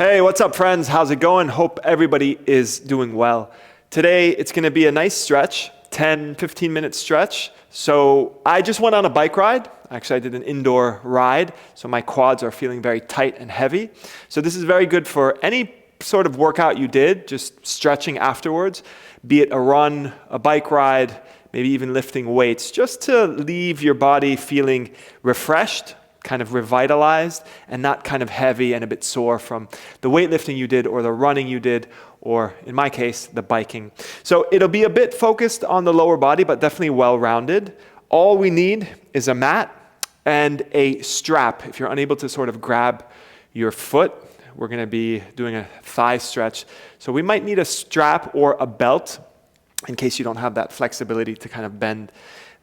Hey, what's up, friends? How's it going? Hope everybody is doing well. Today, it's going to be a nice stretch, 10, 15-minute stretch. So I just went on a bike ride. Actually, I did an indoor ride, so my quads are feeling very tight and heavy. So this is very good for any sort of workout you did, just stretching afterwards, be it a run, a bike ride, maybe even lifting weights, just to leave your body feeling refreshed, kind of revitalized, and not kind of heavy and a bit sore from the weightlifting you did or the running you did, or in my case, the biking. So it'll be a bit focused on the lower body, but definitely well-rounded. All we need is a mat and a strap. If you're unable to sort of grab your foot, we're going to be doing a thigh stretch. So we might need a strap or a belt in case you don't have that flexibility to kind of bend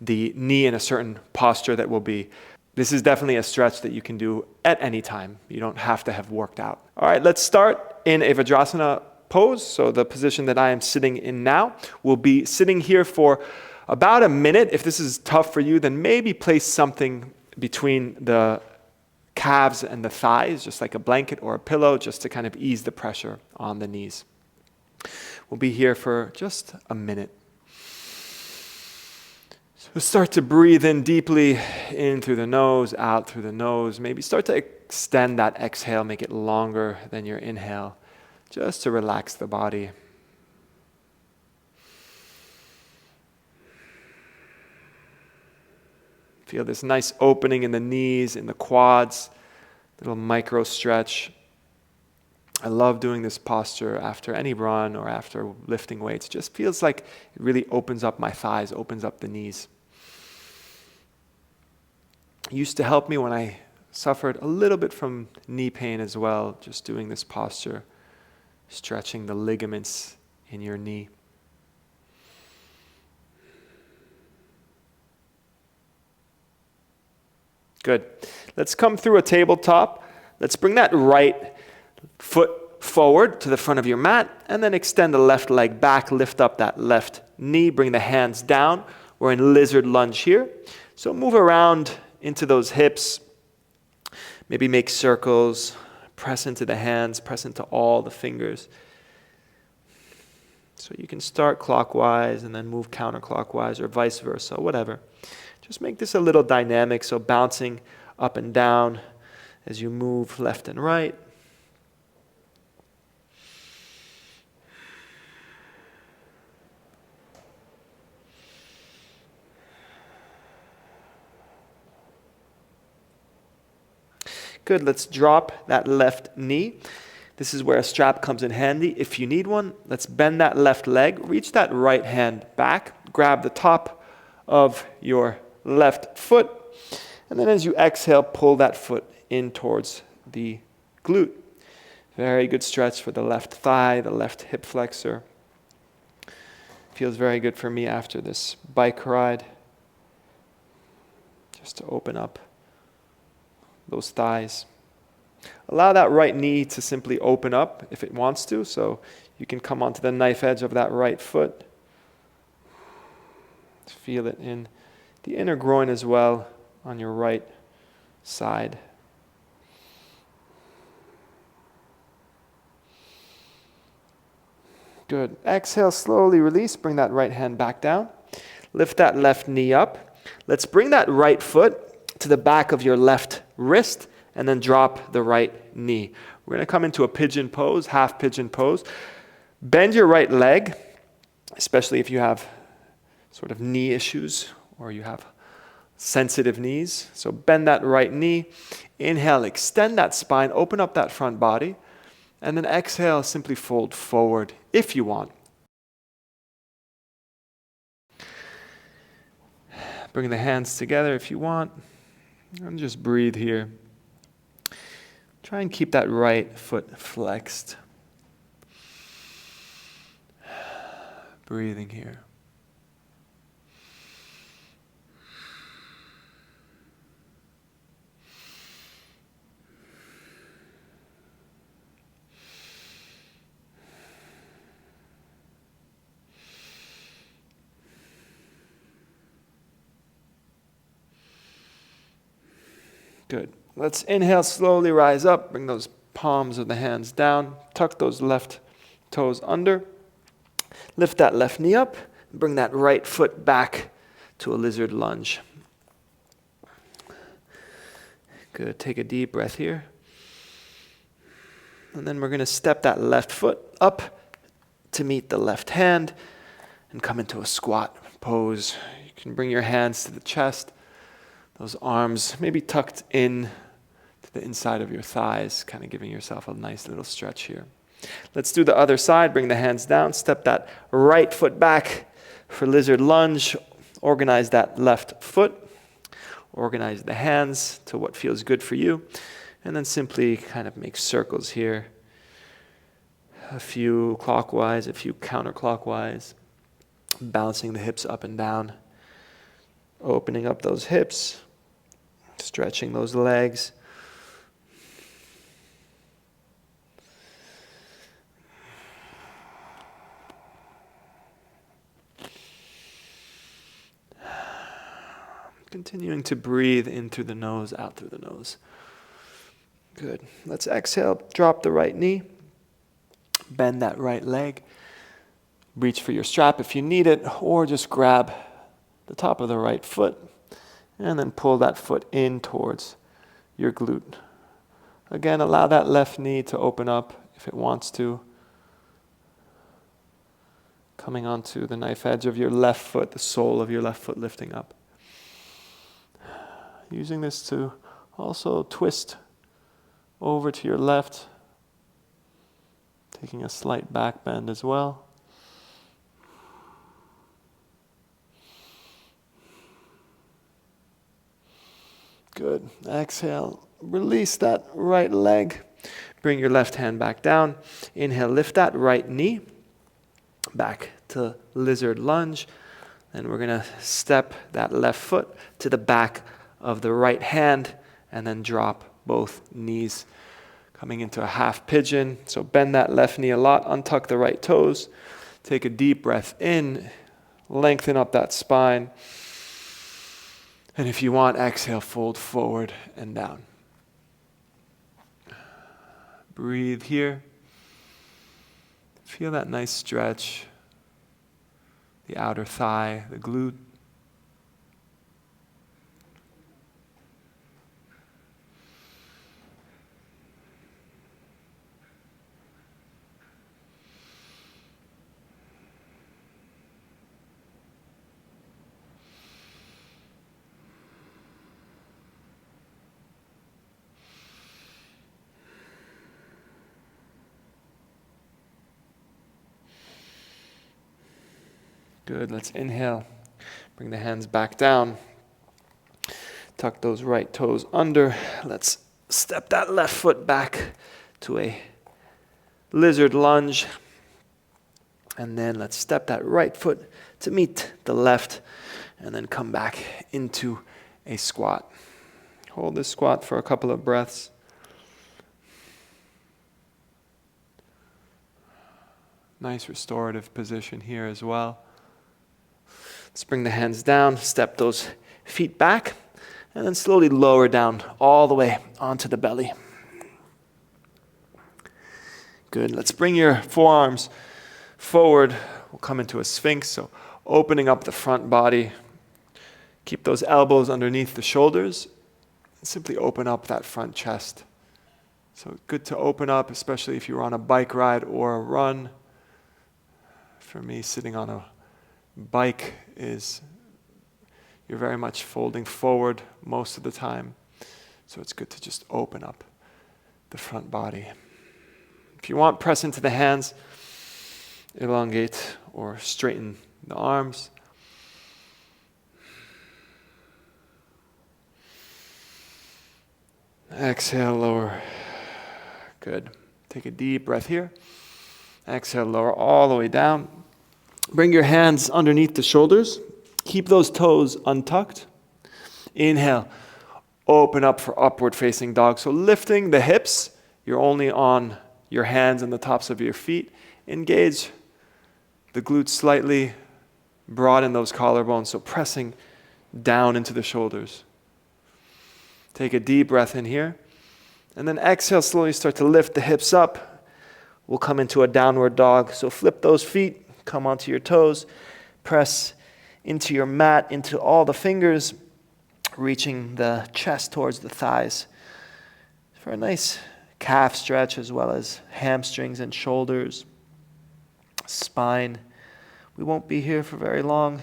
the knee in a certain posture that will be. This is definitely a stretch that you can do at any time. You don't have to have worked out. All right, let's start in a Vajrasana pose. So the position that I am sitting in now, we'll be sitting here for about a minute. If this is tough for you, then maybe place something between the calves and the thighs, just like a blanket or a pillow, just to kind of ease the pressure on the knees. We'll be here for just a minute. So start to breathe in deeply, in through the nose, out through the nose. Maybe start to extend that exhale, make it longer than your inhale, just to relax the body. Feel this nice opening in the knees, in the quads, little micro stretch. I love doing this posture after any run or after lifting weights. It just feels like it really opens up my thighs, opens up the knees. It used to help me when I suffered a little bit from knee pain as well, just doing this posture, stretching the ligaments in your knee. Good. Let's come through a tabletop. Let's bring that right foot forward to the front of your mat, and then extend the left leg back, lift up that left knee, bring the hands down. We're in lizard lunge here. So move around into those hips, maybe make circles, press into the hands, press into all the fingers. So you can start clockwise and then move counterclockwise or vice versa, whatever. Just make this a little dynamic, so bouncing up and down as you move left and right. Good, let's drop that left knee. This is where a strap comes in handy if you need one. Let's bend that left leg, reach that right hand back, grab the top of your left foot, and then as you exhale, pull that foot in towards the glute. Very good stretch for the left thigh, the left hip flexor. Feels very good for me after this bike ride, just to open up those thighs. Allow that right knee to simply open up if it wants to, so you can come onto the knife edge of that right foot. Feel it in the inner groin as well on your right side. Good. Exhale, slowly release. Bring that right hand back down. Lift that left knee up. Let's bring that right foot to the back of your left wrist and then drop the right knee. We're going to come into a pigeon pose, half pigeon pose. Bend your right leg, especially if you have sort of knee issues or you have sensitive knees. So bend that right knee. Inhale, extend that spine, open up that front body. And then exhale, simply fold forward if you want. Bring the hands together if you want. And just breathe here. Try and keep that right foot flexed. Breathing here. Good. Let's inhale, slowly rise up. Bring those palms of the hands down. Tuck those left toes under. Lift that left knee up. Bring that right foot back to a lizard lunge. Good. Take a deep breath here. And then we're going to step that left foot up to meet the left hand and come into a squat pose. You can bring your hands to the chest, those arms maybe tucked in to the inside of your thighs, kind of giving yourself a nice little stretch here. Let's do the other side. Bring the hands down. Step that right foot back for lizard lunge. Organize that left foot. Organize the hands to what feels good for you. And then simply kind of make circles here. A few clockwise, a few counterclockwise. Bouncing the hips up and down. Opening up those hips. Stretching those legs. Continuing to breathe in through the nose, out through the nose. Good. Let's exhale. Drop the right knee. Bend that right leg. Reach for your strap if you need it, or just grab the top of the right foot and then pull that foot in towards your glute. Again, allow that left knee to open up if it wants to. Coming onto the knife edge of your left foot, the sole of your left foot lifting up. Using this to also twist over to your left, taking a slight back bend as well. Good. Exhale. Release that right leg. Bring your left hand back down. Inhale, lift that right knee back to lizard lunge. And we're going to step that left foot to the back of the right hand and then drop both knees, coming into a half pigeon. So bend that left knee a lot, untuck the right toes, take a deep breath in, lengthen up that spine, and if you want, exhale, fold forward and down. Breathe here. Feel that nice stretch, the outer thigh, the glute. Good, let's inhale. Bring the hands back down. Tuck those right toes under. Let's step that left foot back to a lizard lunge. And then let's step that right foot to meet the left and then come back into a squat. Hold this squat for a couple of breaths. Nice restorative position here as well. Let's bring the hands down, step those feet back, and then slowly lower down all the way onto the belly. Good. Let's bring your forearms forward. We'll come into a sphinx, so opening up the front body. Keep those elbows underneath the shoulders. And simply open up that front chest. So good to open up, especially if you're on a bike ride or a run. For me, sitting on a bike is you're very much folding forward most of the time. So it's good to just open up the front body. If you want, press into the hands, elongate or straighten the arms. Exhale, lower. Good. Take a deep breath here. Exhale, lower all the way down. Bring your hands underneath the shoulders. Keep those toes untucked. Inhale. Open up for upward facing dog. So lifting the hips. You're only on your hands and the tops of your feet. Engage the glutes slightly. Broaden those collarbones. So pressing down into the shoulders. Take a deep breath in here. And then exhale, slowly start to lift the hips up. We'll come into a downward dog. So flip those feet, come onto your toes, press into your mat, into all the fingers, reaching the chest towards the thighs for a nice calf stretch, as well as hamstrings and shoulders, spine. We won't be here for very long.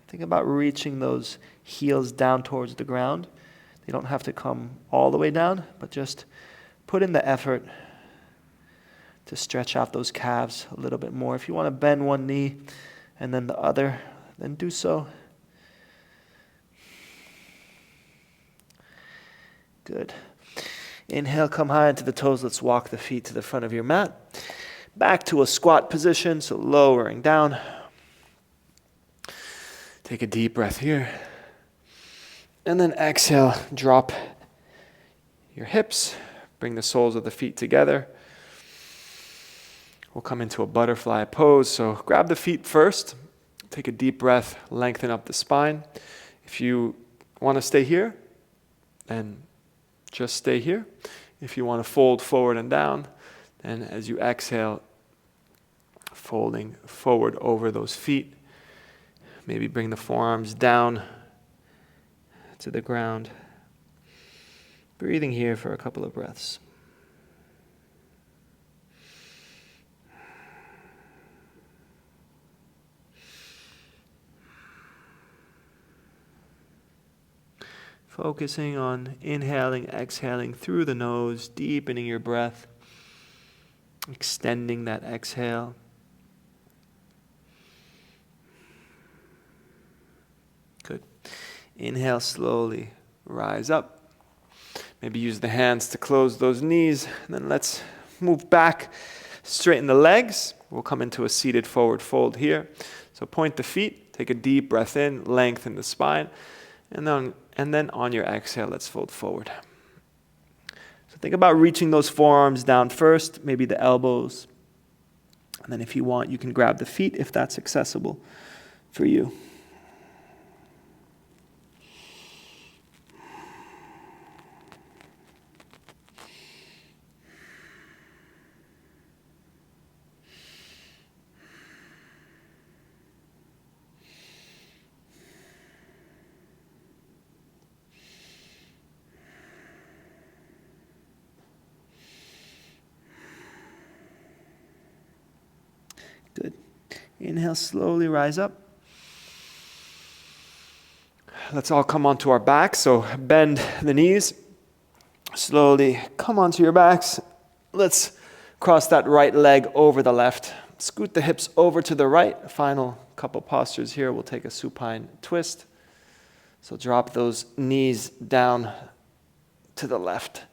Think about reaching those heels down towards the ground. They don't have to come all the way down, but just put in the effort to stretch out those calves a little bit more. If you want to bend one knee and then the other, then do so. Good. Inhale, come high into the toes. Let's walk the feet to the front of your mat. Back to a squat position, so lowering down. Take a deep breath here. And then exhale, drop your hips. Bring the soles of the feet together. We'll come into a butterfly pose. So grab the feet first. Take a deep breath, lengthen up the spine. If you want to stay here, then just stay here. If you want to fold forward and down, then as you exhale, folding forward over those feet. Maybe bring the forearms down to the ground. Breathing here for a couple of breaths. Focusing on inhaling, exhaling through the nose, deepening your breath, extending that exhale. Good. Inhale slowly, rise up. Maybe use the hands to close those knees. And then let's move back, straighten the legs. We'll come into a seated forward fold here. So point the feet, take a deep breath in, lengthen the spine. And then on your exhale, let's fold forward. So think about reaching those forearms down first, maybe the elbows. And then if you want, you can grab the feet if that's accessible for you. Good. Inhale, slowly rise up. Let's all come onto our backs. So bend the knees. Slowly come onto your backs. Let's cross that right leg over the left. Scoot the hips over to the right. Final couple postures here. We'll take a supine twist. So drop those knees down to the left.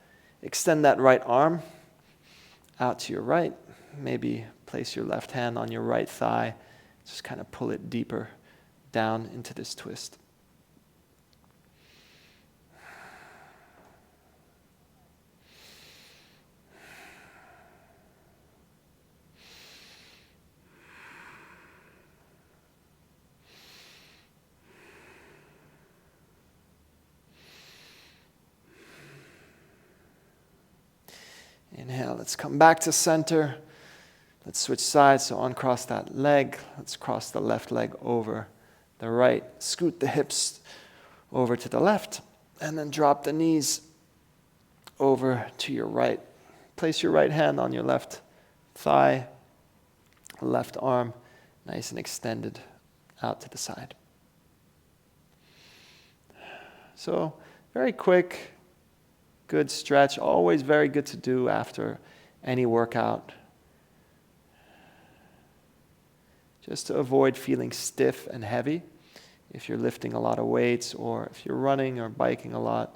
Extend that right arm out to your right. Maybe place your left hand on your right thigh. Just kind of pull it deeper down into this twist. Inhale, let's come back to center. Let's switch sides, so uncross that leg. Let's cross the left leg over the right. Scoot the hips over to the left, and then drop the knees over to your right. Place your right hand on your left thigh, left arm, nice and extended out to the side. So, very quick, good stretch, always very good to do after any workout. Just to avoid feeling stiff and heavy if you're lifting a lot of weights or if you're running or biking a lot.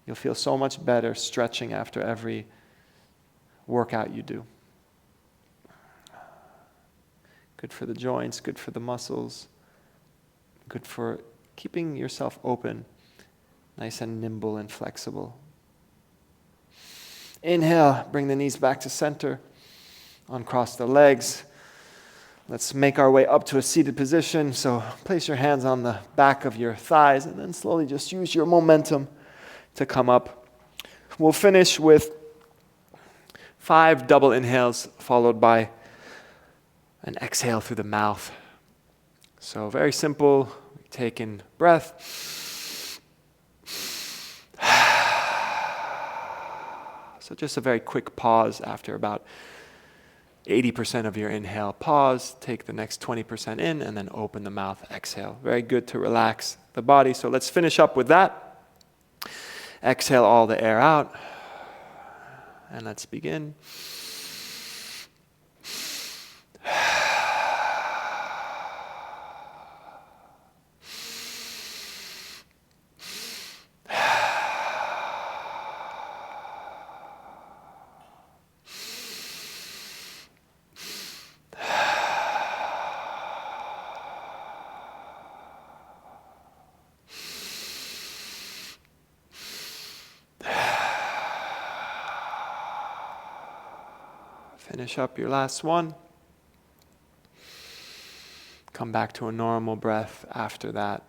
You'll feel so much better stretching after every workout you do. Good for the joints, good for the muscles, good for keeping yourself open, nice and nimble and flexible. Inhale, bring the knees back to center, uncross the legs. Let's make our way up to a seated position. So place your hands on the back of your thighs and then slowly just use your momentum to come up. We'll finish with 5 double inhales followed by an exhale through the mouth. So very simple. Take in breath. So just a very quick pause after about 80% of your inhale. Pause, take the next 20% in, and then open the mouth, exhale. Very good to relax the body. So let's finish up with that. Exhale all the air out. And let's begin. Finish up your last one. Come back to a normal breath after that.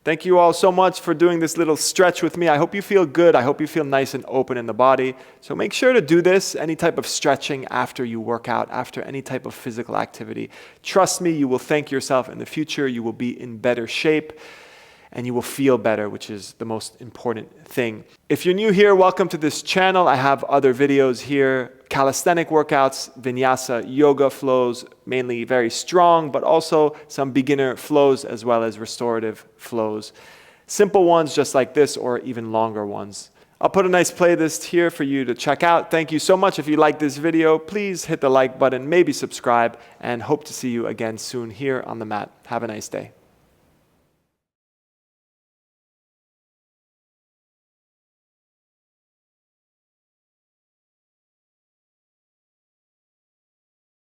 Thank you all so much for doing this little stretch with me. I hope you feel good. I hope you feel nice and open in the body. So make sure to do this, any type of stretching after you work out, after any type of physical activity. Trust me, you will thank yourself in the future. You will be in better shape. And you will feel better, which is the most important thing. If you're new here, welcome to this channel. I have other videos here, calisthenic workouts, vinyasa, yoga flows, mainly very strong, but also some beginner flows as well as restorative flows. Simple ones just like this or even longer ones. I'll put a nice playlist here for you to check out. Thank you so much. If you like this video, please hit the like button, maybe subscribe, and hope to see you again soon here on the mat. Have a nice day.